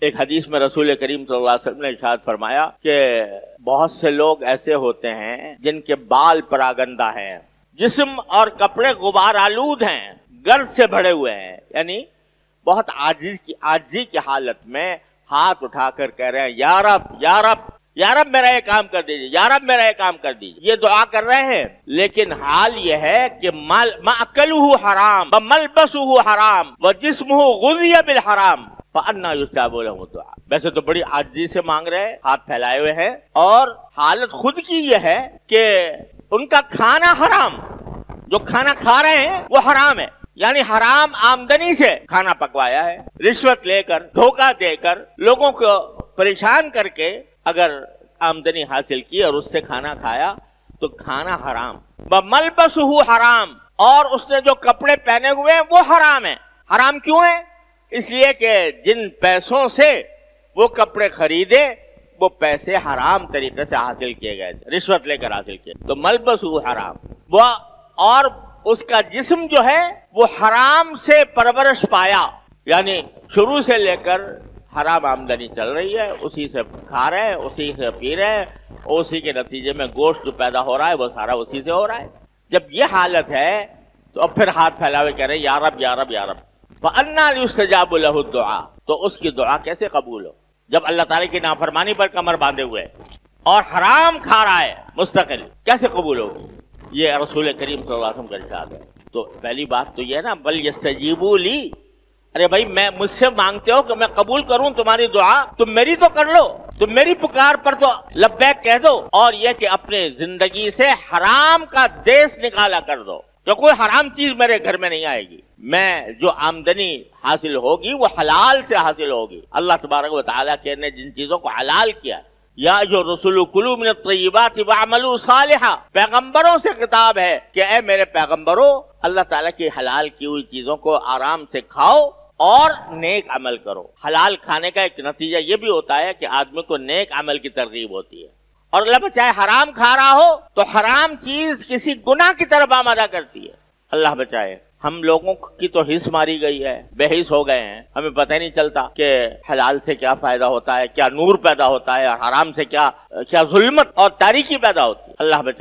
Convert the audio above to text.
ایک حدیث میں رسول کریم صلی اللہ علیہ وسلم نے ارشاد فرمایا کہ بہت سے لوگ ایسے ہوتے ہیں جن کے بال پراگندہ ہیں، جسم اور کپڑے غبار آلود ہیں، گرد سے بھرے ہوئے ہیں، یعنی بہت عاجزی کی حالت میں ہاتھ اٹھا کر کہہ رہے ہیں یا رب یا رب یا رب میرا یہ کام کر دیجیے، یا رب میرا یہ کام کر دیجیے، یہ دعا کر رہے ہیں، لیکن حال یہ ہے کہ مأکلہ حرام وملبسہ حرام وجسمہ غذی بالحرام فأنا یستجاب لہ دعا۔ ویسے تو بڑی عاجزی سے مانگ رہے ہیں، ہاتھ پھیلائے ہوئے ہیں، اور حالت خود کی یہ ہے کہ ان کا کھانا حرام، جو کھانا کھا رہے ہیں وہ حرام ہے، یعنی حرام آمدنی سے کھانا پکوایا ہے، رشوت لے کر، دھوکہ دے کر، لوگوں کو پریشان کر کے اگر آمدنی حاصل کی اور اس سے کھانا کھایا تو کھانا حرام۔ وملبسہ حرام، اور اس نے جو کپڑے پہنے ہوئے ہیں وہ حرام ہیں۔ حرام کیوں ہیں؟ اس لیے کہ جن پیسوں سے وہ کپڑے خریدے وہ پیسے حرام طریقے سے حاصل کیے گئے تھے، رشوت لے کر حاصل کیے، تو ملبسہ حرام، وہ اور اس کا جسم جو ہے وہ حرام سے پرورش پایا، یعنی شروع سے لے کر حرام آمدنی چل رہی ہے، اسی سے کھا رہے ہیں، اسی سے پی رہے ہیں، اسی کے نتیجے میں گوشت جو پیدا ہو رہا ہے وہ سارا اسی سے ہو رہا ہے۔ جب یہ حالت ہے تو اب پھر ہاتھ پھیلاوے کہہ رہے ہیں یا رب یا رب یا رب، فَأَنَّىٰ يُسْتَجَابُ لَهُ الدُّعَاء، تو اس کی دعا کیسے قبول ہو جب اللہ تعالیٰ کی نافرمانی پر کمر باندھے ہوئے اور حرام کھا رہا ہے مستقل، کیسے قبول ہوگی؟ یہ رسول کریم صلی اللہ علیہ وسلم کا ارشاد ہے۔ تو پہلی بات تو یہ ہے نا، بل یستجیبوا لی، ارے بھائی میں مجھ سے مانگتے ہو کہ میں قبول کروں تمہاری دعا، تم میری تو کر لو، تم میری پکار پر تو لبیک کہہ دو، اور یہ کہ اپنے زندگی سے حرام کا دیس نکالا کر دو، کہ کوئی حرام چیز میرے گھر میں نہیں آئے گی، میں جو آمدنی حاصل ہوگی وہ حلال سے حاصل ہوگی۔ اللہ تبارک و تعالیٰ نے جن چیزوں کو حلال کیا، یا جو رسول کلوا من الطیبات واعملوا صالحا، پیغمبروں سے خطاب ہے کہ اے میرے پیغمبروں، اللہ تعالیٰ کی حلال کی ہوئی چیزوں کو آرام سے کھاؤ اور نیک عمل کرو۔ حلال کھانے کا ایک نتیجہ یہ بھی ہوتا ہے کہ آدمی کو نیک عمل کی ترغیب ہوتی ہے، اور اللہ بچائے حرام کھا رہا ہو تو حرام چیز کسی گناہ کی طرف آمادہ کرتی ہے۔ اللہ بچائے، ہم لوگوں کی تو حس ماری گئی ہے، بے حس ہو گئے ہیں، ہمیں پتہ ہی نہیں چلتا کہ حلال سے کیا فائدہ ہوتا ہے، کیا نور پیدا ہوتا ہے، اور حرام سے کیا ظلمت اور تاریکی پیدا ہوتی ہے۔ اللہ بچائے۔